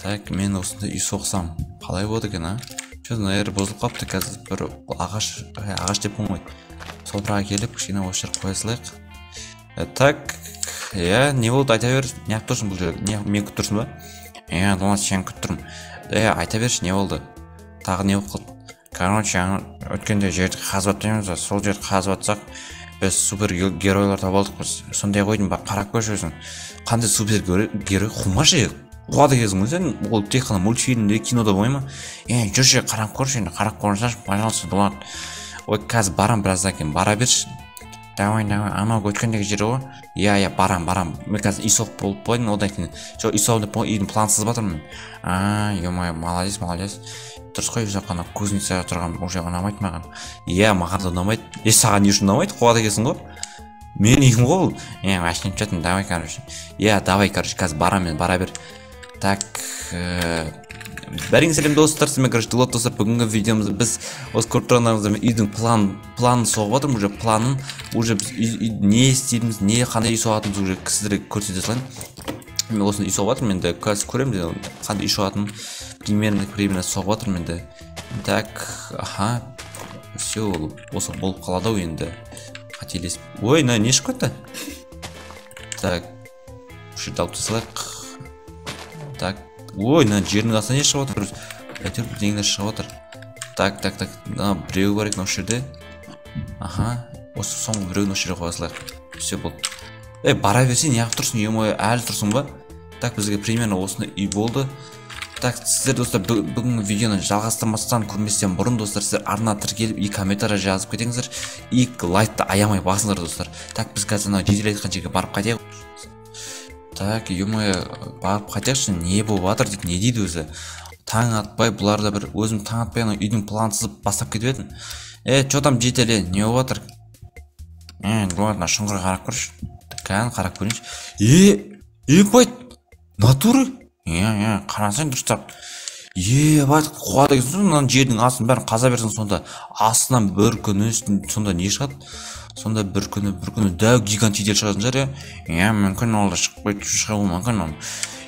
Так, мен осында үй соқсам қалай болады екен, а? Че, наверное, бұзылып қалыпты қазір. Бір ағаш деппін ғой. Собраға келіп, кішкене осы жер қоя салайық. Так, не болды, айта бер. Не қылып тұрсың бұл жерде? Не, мен күтіп тұрсың ба? Думан, сен күтіп тұрмын. Айта берші, не болды? Тағы не болып қалды? Короче, өткенде жерді қазып атаймыз, сол жерді қазып атсақ, біз супер геройлар табалдық біз. Сондай қойдың ба, қарап көрші өзің. Қандай супер герой қумашы қуады кезің сен, ол тек қана мультфильмде, кинода болмай ма? Жүрші, қарап көрші, қарап көрсінші, пожалуйста, Дулат. Ой, қазір барам біраздан кейін, бара берші. Давай, анау өткендегі жері ғой. Барам. Мен қазір үй соғып болып қойдым, одан кейін. Үй соғып деп үйдің плансыз батырмын. Ё-моё, молодец. Дұрыс қой, ана кузницаға тұрған ол жағы ұнамайды маған. Маған да ұнамайды. Саған не үшін ұнамайды? Қуады екенсің ғой. Мен үйім ғой ол. Машинем жатын, давай, короче. Давай, короче, қазір барам мен, бара бер. Так, бәріңіз сәлем достар, сізмен Дулат достар. Бүгінгі видеомызда біз осы көріп тұрғандарыңызда үйдің планын соғып жатырмын, уже планын, уже біз не істейміз, не қандай үй соғатынымыз уже сіздерге көрсете салайын. Мен осыны үй соғып жатырмын, енді қазір көремін қандай үй соғатынын, примерно соғып жатырмын енді. Так, все, осы болып қалады ау енді. Қателесіп. Ой, не шығып кетті? Так, бұл жерді алып тастайық. Так, ой, жерінің астынан не шығып отыр? Әйтеуір бірдеңелер шығып отыр. Так, біреу бар екен осы жерде. Осы соңғы біреуін осы жерге қоя салайық. Все болды. Бара берсең, неғып тұрсың? Ё-моё, әлі тұрсың ба? Так, бізге примерно осыны үй болды. Так, сіздер достар, бүгінгі видеоны жалғастырмастан көрместен бұрын достар, сіздер арна тіркеліп, и комментарий жазып кетеңіздер, и лайкты аямай басыңдар достар. Так, біз қазір жедел айтқан жерге барып қайтайық. Так, ё-моё, барып қайтайықшы, не болып жатыр дейді, не дейді өзі? Таң атпай, бұлар да бір өзім таң атпай үйдің плансыз бастап кетіп едім. Че там жетеле, не болып жатыр? Ладно, шұңғырға қарап көрші. Қарап көрейінші. Байт, натуры? Қарасаң дұрыстап. Байт, қуады екенсің, мына жердің астын бәрін қаза берсің, сонда астынан бір күні сонда не шығады? Сонда бір күні дәу гигант жедел шығатын жар, мүмкін ол да шығуы мүмкін ол.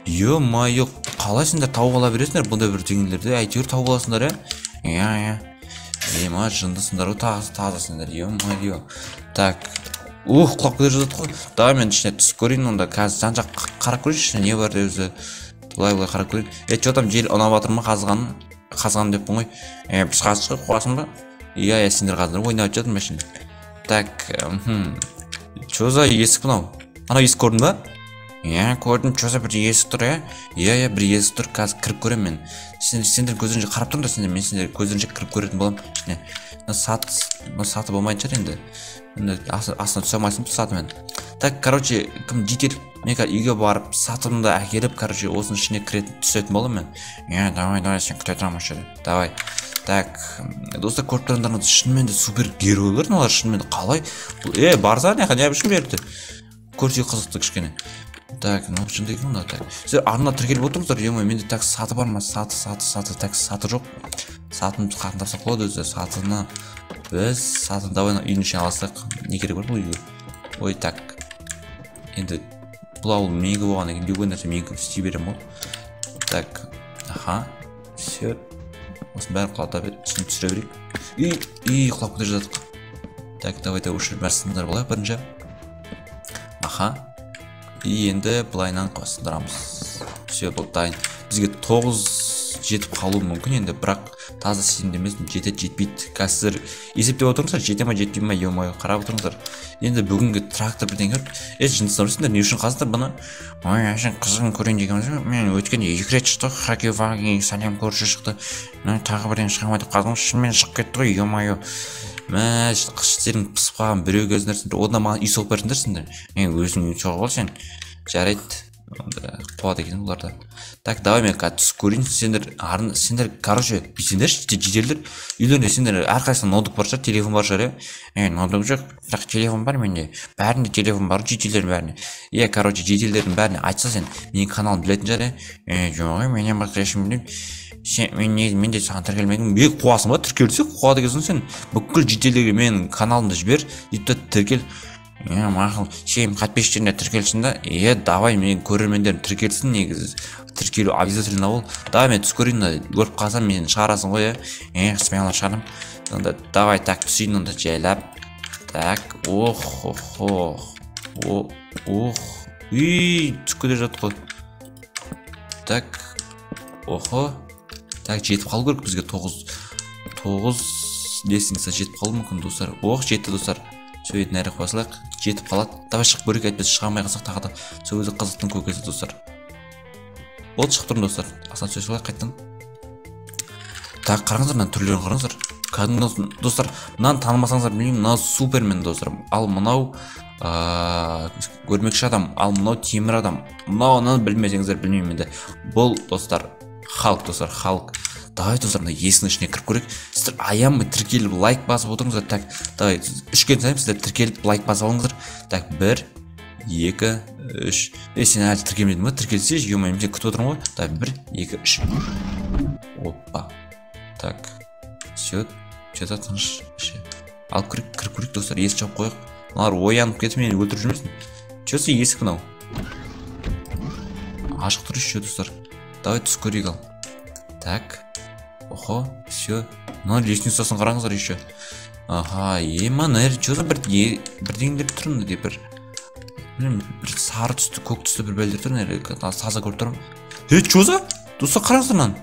Ё-моё, қалай сендер тауып ала бересіңдер бұндай бір деңгейлерді, әйтеуір тауып аласыңдар, жындысыңдар ғой, тазасыңдар, ё-моё. Так, құлап кетер жазады ғой. Давай мен ішіне түсіп көрейін, онда қазір жан-жақ қарап көрейінші, не бар деп өзі. Бұлай қарап көрейін. Че там жел ұнап жатыр ма қазған деппін ғой. Біз қазір қуасың ба? Сендер қазір ойнап жатыр машин. Так, че за есік мынау? Анау есік көрдің ба? Көрдім, че за бір есік тұр, бір есік тұр, қазір кіріп көрем мен. Сендер көзінше қарап тұрыңдар, мен сендер көзінше кіріп көретін болам. Саты болмайтын шығар енді. Астына түсе алмайсың сатымен. Так, короче, кім жетел, мен үйге барып, сатымды әкеліп, короче, осының ішіне түсетін болам мен. Давай, сен күте тұрам осы жерде. Давай. Так, достар, көріп тұрғандарыңыз шынымен де супер геройлар, олар шынымен де қалай? Барса, не үшін беріпті? Көрсе қызықты кішкене. Так, шынды екен мұнда, так. Сіздер арна тіркеліп отырыңыздар, менде так саты бар ма? Саты, так, саты жоқ. Сатын қатын тапсақ болады өзі, сатыны. Біз сатын давай үйдің ішіне аласақ, не керек бар бұл үйге? Ой, так. Енді бұл ауыл менікі болған екен, любой нәрсе менікі істей берем ол. Так, все. Осыны бәрін құлата бер, ішіне түсіре берейік. Құлап көтер жатық. Так, давай өшір бәрсіңдер болайық бірінші. Енді бұлайнан қосындырамыз. Все, бұл дайын. Бізге 9 жетіп қалу мүмкін енді, бірақ таза сенімдемесін, жетпейді. Қазір есептеп отырыңыздар, жете ма, жетпей ма, ё-моё, қарап отырыңыздар. Енді бүгінгі трактор бірден көріп, жындысыңдар сендер, не үшін қаздар бұны? Әшін қызығын көрейін дегеніміз, мен өткенде 2 рет шықты, хакки-ваги, сәлем көрші шықты. Тағы бірден шығамайды қазым, шынымен шығып кетті ғой, ё-моё. Қыштерің пысып қалған біреу кезіндер сендер, одан маған үй соғып берсіңдер сендер. Өзің үй соғып ал сен. Жарайды. Қуады екен бұларда. Так, давай мен түсіп көрейін. Сендер, короче, бейсендерші, жеделдер. Үйлерінде сендер әрқайсың ноутбук бар шығар, телефон бар шығар, ноутбук жоқ, бірақ телефон бар менде. Бәрінде телефон бар, жеделдердің бәріне. Короче, жеделдердің бәріне айтса сен, менің каналым білетін жар, жоқ, менен басқа ешкім білмеймін. Мен де саған тіркелмедім. Қуасың ба? Тіркелсе қуады екенсің сен. Бүкіл жеделдерге менің каналымды жібер, тіркел. Мақұл, шейім қатпештеріне тіркелсін да. Давай мен көрермендерім тіркелсін негізі. Тіркелу обязательно бол. Давай мен түс көрейін, көріп қалсам мені шығарасың ғой, смело шығарам. Сонда давай так түсейін онда жайлап. Так, түс көре жатыр ғой. Так, так, жетіп қалу керек бізге 9 лестница жетіп қалу мүмкін достар. Жетті достар. Сөйден әрі қосылайық, жетіп қалады. Давай шығып көрейік, әйтпесе шыға алмай қалсақ тағы да сөзі қызықтың көкесі достар. Шығып тұрмын достар. Ассансер солай қайттан. Так, қараңыздар, мына түрлерін қараңыздар. Кәдімгі достар, мынаны танымасаңыздар білмеймін, мынау Супермен достар. Ал мынау көрмекші адам, ал мынау темір адам. Мынауны білмесеңіздер білмеймін енді. Бұл достар Халк достар, Халк. Давай достар, мына есінің ішіне кіріп көрейік. Сіздер аянбай тіркеліп лайк басып отырыңыздар. Так, давай 3-ке sayayım, сіздер тіркеліп лайк басып алыңыздар. Так, 1 2 3. Сен әлі тіркелмедің ба? Тіркелсе, ё-моё, мен күтіп отырмын ғой. Так, 1 2 3. Опа. Так. Всё. Что-то тыныш. Алып кіріп көрейік достар, есік жауып қояйық. Мыналар оянып кетіп мені өлтіріп жүрмесін. Чөсі есік мынау. Ашық тұр еще достар. Давай түс көрейік ал. Так. Все. Мына лестницасын қараңыздар еще. Наверное, что за бірдеңдер тұр мына деп бір сары түсті, көк түсті бір бәлдер тұр, наверное, таза көріп тұрмын. Что за? Достар қараңыздар мынаны.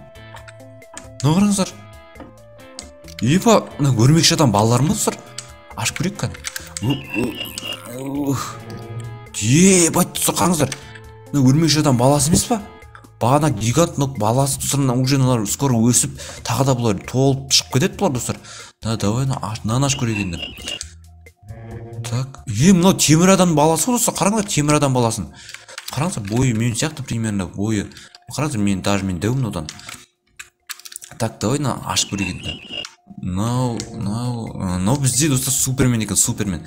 Мына қараңыздар. Мына көрмекші адам балалар ма достар? Ашып көрейік кән. Достар қараңыздар. Мына көрмекші адам баласы емес па? Бағана гигант баласы достар, уже скоро өсіп, тағы да бұлар толып шығып кетеді бұлар достар. Давай мынаны ашып көрейік енді. Так, мынау темір адам баласы достар, қараңыздар, темір адам баласын. Қараңыздар, бойы мен сияқты примерно бойы. Қараңыздар, мен дәумін одан. Так, давай мынаны ашып көрейік енді. Мынау бізде достар Супермен екен, Супермен.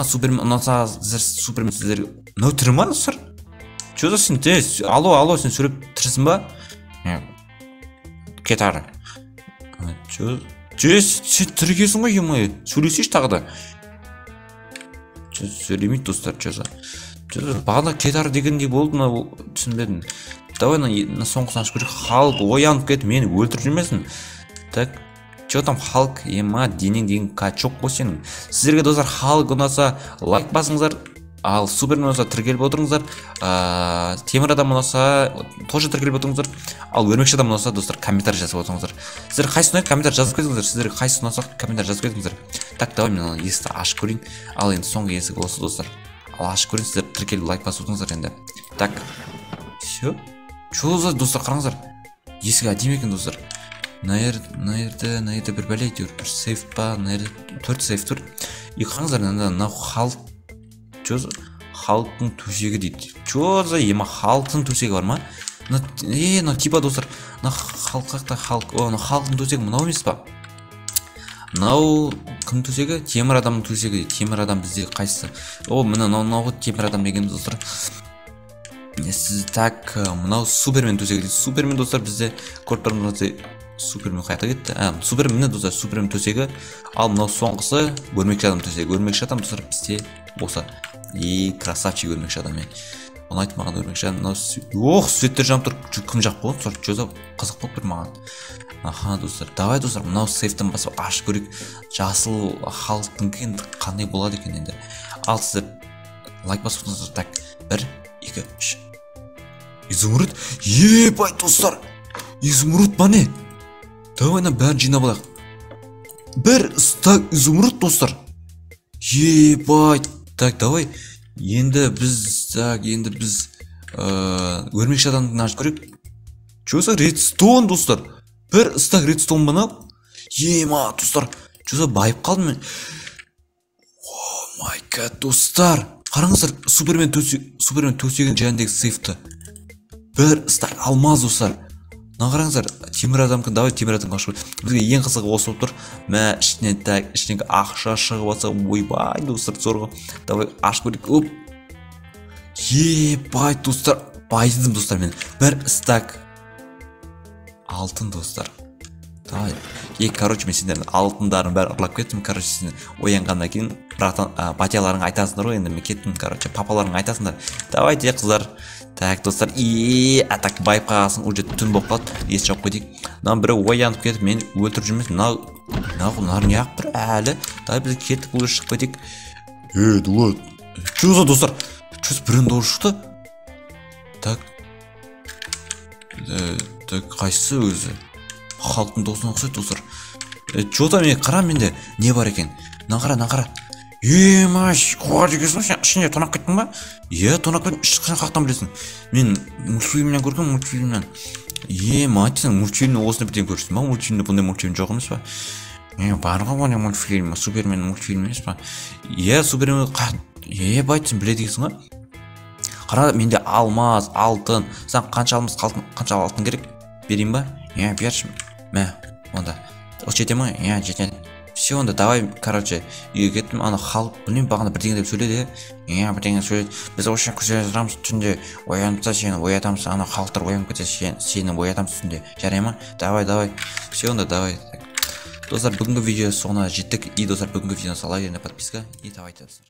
Супермен ұнаса Супермен сіздерге. Мынау тірі ма достар? Что за сен? Алло, сен сөйлеп тірісің ба? Кет ары. Сен тірігесің ғой, ё-моё. Сөйлесейші тағы да. Сөйлемейді достар, бағана кет ары дегендей болды ма, түсінбедім. Давай соңғысын ашып көрейік. Халк оянып кетіп мені өлтіріп жүрмесін. Так, что там Халк? Денең деген качок қой сенің. Сіздерге достар Халк ұнаса лайк басыңыздар. Ал Супермен ұнаса тіркеліп отырыңыздар. Темір адам ұнаса тоже тіркеліп отырыңыздар. Ал өрмекші адам ұнаса достар комментарий жазып отырыңыздар. Сіздер қайсысы ұнайды, комментарий жазып кетіңіздер. Сіздерге қайсысы ұнаса комментарий жазып кетіңіздер. Так, давай мен есікті ашып көрейін. Ал енді соңғы есік осы достар. Ал ашып көрейін, сіздер тіркеліп лайк басып отырыңыздар енді. Так. Все. Что за достар, қараңыздар. Есік әдемі екен достар. Наерде бір бәле әйтеуір, бір сейф па, наерде 4 сейф тұр. И қараңыздар, мынау Халктың төсегі дейді. Что за Халктың төсегі бар ма? Мына типа достар, Халктың төсегі мынау емес па? Мынау кім төсегі? Темір адамның төсегі. Темір адам бізде қайсысы? Мынау темір адам деген достар. Так, мынау Супермен төсегі дейді. Супермен достар бізде көріп тұрмыз. Супермен қайта кетті. Супермен достар, Супермен төсегі. Ал мынау соңғысы көрмекші адам төсегі. Көрмекші адам достар бізде болса. Красавчик өрмекші адам. Оны айтмаған өрмекші адам. Светтер жанып тұр. Кім жақ болған? Что-то қызық болып тұр маған. Достар. Давай достар, мынау сейфтен басып ашып көрейік. Жасыл Халктың қандай болады екен енді. Ал сіздер лайк басып отырыңыздар. Так, 1 2 3. Изумруд. Ебай достар. Изумруд ба не? Давай бәрін жинап алайық. 1 стак изумруд достар. Ебай. Так, давай. Енді біз өрмекші адамды ашып көрейік. Что редстоун достар. 1 стак редстоун бана. Достар. Что байып қалдым мен. My god достар. Қараңыздар, Супермен төсеген жәндегі сейфті. 1 стак алмаз достар. Қараңыздар, темір адамға, давай темір адамға ашып көрейік. Бізге ең қызығы осы болып тұр. Ішінен ақша шығып жатса, ойбай достар, зорға. Давай ашып көрейік. Ебай достар, байдым достар мен. 1 стак алтын достар. Давай. Короче, мен сендердің алтындарын бәрін ұрлап кеттім. Короче, сен оянғаннан кейін батяларың айтасыңдар ғой, енді мен кеттім. Короче, папаларың айтасыңдар. Давайте, қыздар. Так, достар, атак байып қалғасын, уже түн болып қалды. Ес жоқ қой дейік. Мынау бірі оянып кетіп, мен өлтіріп жүрмес. Мынау неғып тұр әлі. Давай біз кеттік, бұл шығып кетейік. Дулат. Чөзі, достар. Чөз бірін doğru шықты. Так. Қайсысы өзі? Халықтың досына ұқсайды, достар. Чөзі, мен қара менде не бар екен? Нақара. Маш, қуар дегесің, сен ішінде тонақ кеттің ба? Тонақ кеттің, ішқышын қақтан білесің. Мен мультфильмнен көрген, мультфильмнен. Мать, сен мультфильмні осыны бітен көрсің ба? Мультфильмді бұндай мультфильм жоқ емес па? Барға бұндай мультфильм, Супермен мультфильм емес па? Супермен байтсың біле дегесің ба? Қара, менде алмаз, алтын. Сен қанша алмаз, қанша алтын керек? Берейін ба? Берші. Мә, онда. Ол жете ма? Жетеді. Все, онда давай, короче, үйге кеттім. Ана халық, білмеймін, бағана бірдеңе деп сөйледі. Бірдеңе сөйледі. Біз осы көзге тұрамыз, түнде оянса сені оятамыз. Ана халықтар оянып кетсе сені оятамыз түнде. Жарай ма? Давай. Все, онда давай. Достар, бүгінгі видео соңына жеттік. Достар, бүгінгі видеоны салайық, подписка. Давайте, достар.